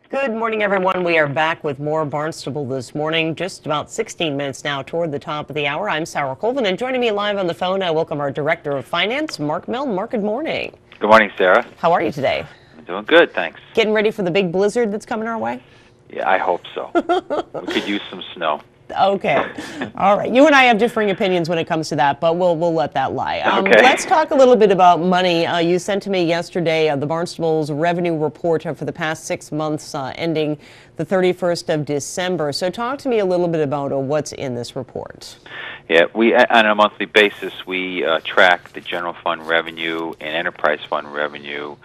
Good morning, everyone. We are back with more Barnstable this morning, just about 16 minutes now toward the top of the hour. I'm Sarah Colvin, and joining me live on the phone, I welcome our Director of Finance, Mark Milne. Mark, good morning. Good morning, Sarah. How are you today? I'm doing good, thanks. Getting ready for the big blizzard that's coming our way? Yeah, I hope so. We could use some snow. Okay. All right. You and I have differing opinions when it comes to that, but we'll let that lie. Okay. Let's talk a little bit about money. You sent to me yesterday the Barnstable's revenue report for the past 6 months ending the 31st of December. So talk to me a little bit about what's in this report. Yeah, we on a monthly basis we track the general fund revenue and enterprise fund revenue,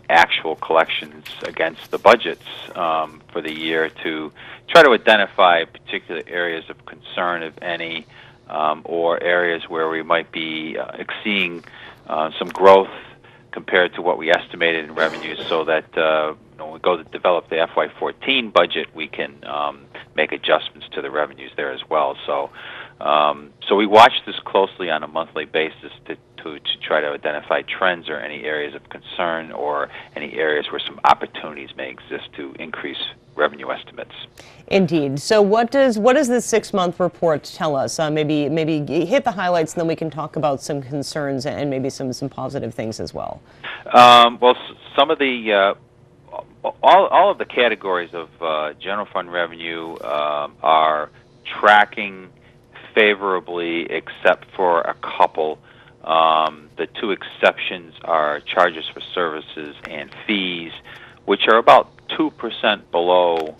actual collections against the budgets for the year to try to identify particular areas of concern, if any, or areas where we might be exceeding some growth compared to what we estimated in revenues, so that when we go to develop the FY14 budget, we can make adjustments to the revenues there as well. So we watch this closely on a monthly basis to try to identify trends or any areas of concern or any areas where some opportunities may exist to increase revenue estimates. Indeed. So what does this 6-month report tell us? Maybe hit the highlights, and then we can talk about some concerns and maybe some positive things as well. Well, some of the all of the categories of general fund revenue are tracking favorably, except for a couple. The two exceptions are charges for services and fees, which are about 2% below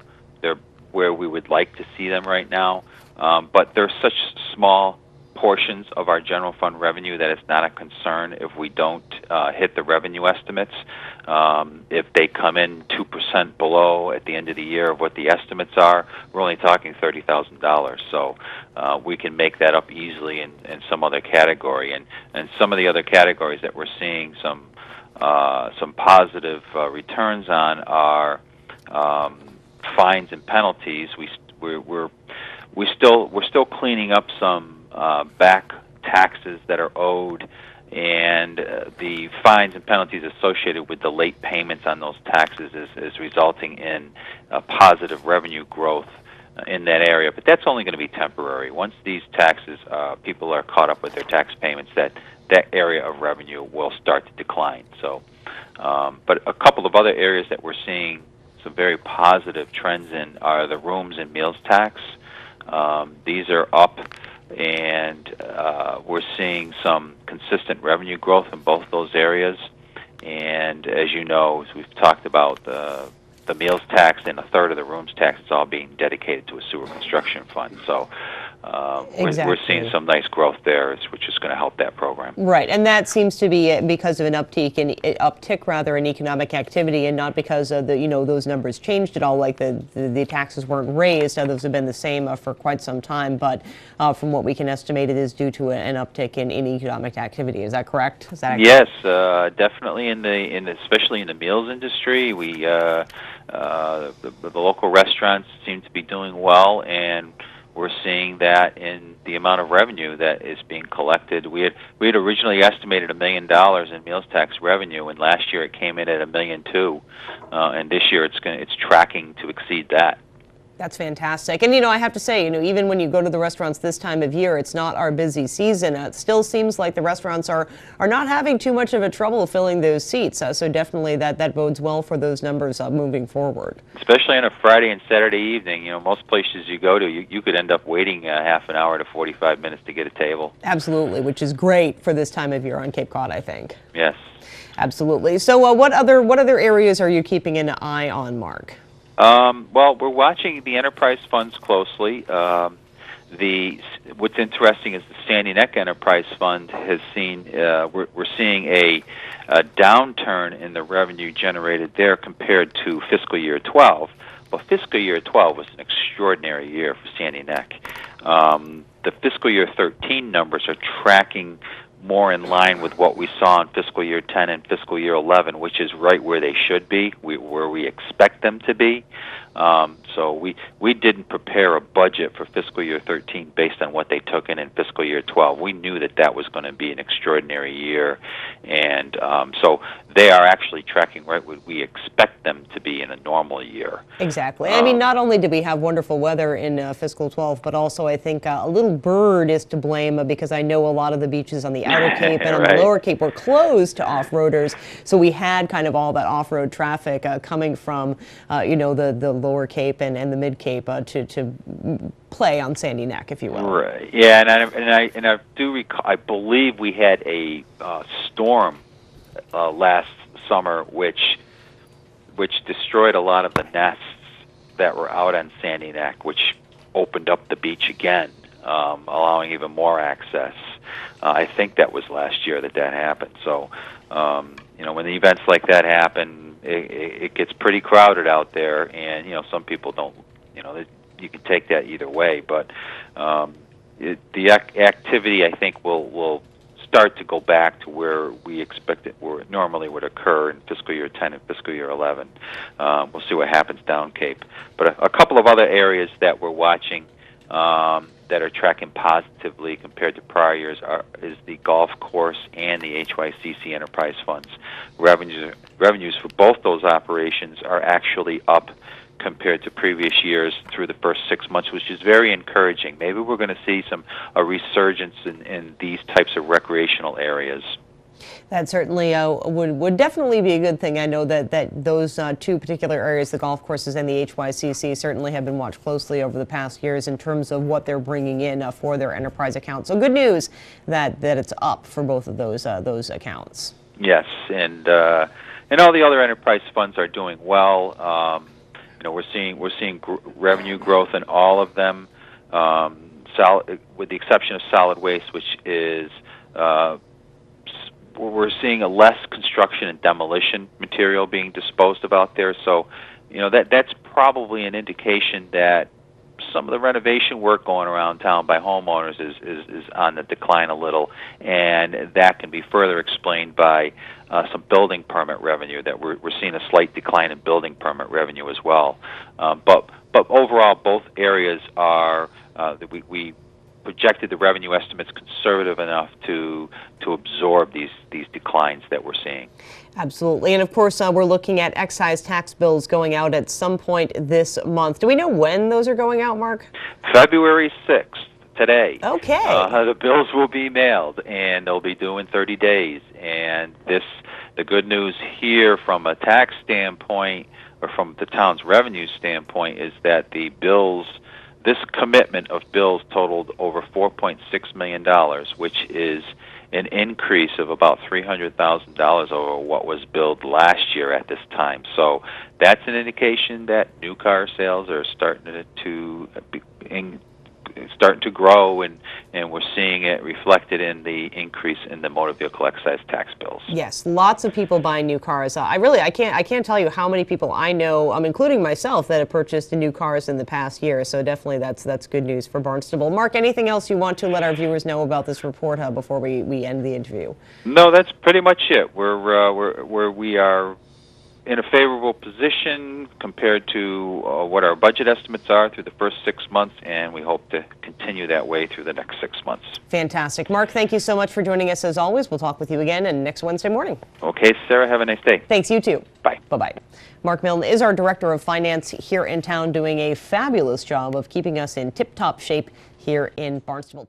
where we would like to see them right now. But they're such small portions of our general fund revenue that it's not a concern if we don't hit the revenue estimates. If they come in 2% below at the end of the year of what the estimates are, we're only talking $30,000. So we can make that up easily in some other category. And some of the other categories that we're seeing some positive returns on are fines and penalties. We're still cleaning up some back taxes that are owed, and the fines and penalties associated with the late payments on those taxes is resulting in positive revenue growth in that area. But that's only going to be temporary. Once these taxes, people are caught up with their tax payments, that area of revenue will start to decline. So, but a couple of other areas that we're seeing some very positive trends in are the rooms and meals tax. These are up, and we're seeing some consistent revenue growth in both those areas. And as you know, as we've talked about, the meals tax and a third of the rooms tax is all being dedicated to a sewer construction fund. So Exactly. we're seeing some nice growth there, which is going to help that program. Right, and that seems to be because of an uptick in economic activity, and not because of those numbers changed at all. Like the taxes weren't raised; those have been the same for quite some time. But from what we can estimate, it is due to an uptick in economic activity. Is that correct? Is that yes, definitely especially in the meals industry. We the local restaurants seem to be doing well, and we're seeing that in the amount of revenue that is being collected. We had originally estimated $1 million in meals tax revenue, and last year it came in at $1.2 million, and this year it's tracking to exceed that. That's fantastic. And, I have to say, even when you go to the restaurants this time of year, it's not our busy season. It still seems like the restaurants are not having too much of a trouble filling those seats. So definitely that bodes well for those numbers moving forward. Especially on a Friday and Saturday evening. Most places you go to, you could end up waiting half an hour to 45 minutes to get a table. Absolutely, which is great for this time of year on Cape Cod, I think. Yes. Absolutely. So what other areas are you keeping an eye on, Mark? Well, we're watching the enterprise funds closely. What's interesting is the Sandy Neck Enterprise Fund has seen we're seeing a downturn in the revenue generated there compared to fiscal year 12. Well, fiscal year 12 was an extraordinary year for Sandy Neck. The fiscal year 13 numbers are tracking more in line with what we saw in fiscal year 10 and fiscal year 11, which is right where they should be, where we expect them to be. So we didn't prepare a budget for fiscal year 13 based on what they took in fiscal year 12. We knew that was going to be an extraordinary year, And so they are actually tracking right where we expect them to be in a normal year. Exactly. I mean, not only did we have wonderful weather in fiscal 12, but also I think a little bird is to blame because I know a lot of the beaches on the Outer Cape and on the Right. Lower Cape were closed to off-roaders. So we had kind of all that off-road traffic coming from, the Lower Cape and the Mid Cape to play on Sandy Neck, if you will. Right. Yeah, and I do recall. I believe we had a storm last summer, which destroyed a lot of the nests that were out on Sandy Neck, which opened up the beach again, allowing even more access. I think that was last year that happened. So, when the events like that happen, it gets pretty crowded out there, and some people don't. You can take that either way, but the activity, I think, will start to go back to where we expect it where it normally would occur in fiscal year 10 and fiscal year 11. We'll see what happens down Cape. But a couple of other areas that we're watching that are tracking positively compared to prior years is the golf course and the HYCC enterprise funds. Revenues for both those operations are actually up compared to previous years through the first 6 months, which is very encouraging. Maybe we're going to see a resurgence in these types of recreational areas. That certainly would definitely be a good thing. I know that those two particular areas, the golf courses and the HYCC, certainly have been watched closely over the past years in terms of what they're bringing in for their enterprise accounts. So good news that it's up for both of those accounts. Yes, and all the other enterprise funds are doing well. We're seeing revenue growth in all of them, with the exception of solid waste, which is we're seeing a less construction and demolition material being disposed of out there. So, that's probably an indication that some of the renovation work going around town by homeowners is on the decline a little, and that can be further explained by some building permit revenue. That we're seeing a slight decline in building permit revenue as well. But overall, both areas are we projected the revenue estimates conservative enough to absorb these declines that we're seeing. Absolutely. And of course, we're looking at excise tax bills going out at some point this month. Do we know when those are going out, Mark? February 6th, today. Okay. The bills will be mailed, and they'll be due in 30 days. And the good news here from a tax standpoint, or from the town's revenue standpoint, is that the bills, this commitment of bills totaled over $4.6 million, which is an increase of about $300,000 over what was billed last year at this time. So that's an indication that new car sales are starting to grow, and we're seeing it reflected in the increase in the motor vehicle excise tax bills. Yes, lots of people buying new cars. I can't tell you how many people I know, including myself, that have purchased new cars in the past year. So definitely that's good news for Barnstable. Mark, anything else you want to let our viewers know about this report before we end the interview? No, that's pretty much it. We are in a favorable position compared to what our budget estimates are through the first 6 months, and we hope to continue that way through the next 6 months. Fantastic. Mark, thank you so much for joining us as always. We'll talk with you again next Wednesday morning. Okay, Sarah, have a nice day. Thanks, you too. Bye. Bye-bye. Mark Milne is our Director of Finance here in town, doing a fabulous job of keeping us in tip-top shape here in Barnstable.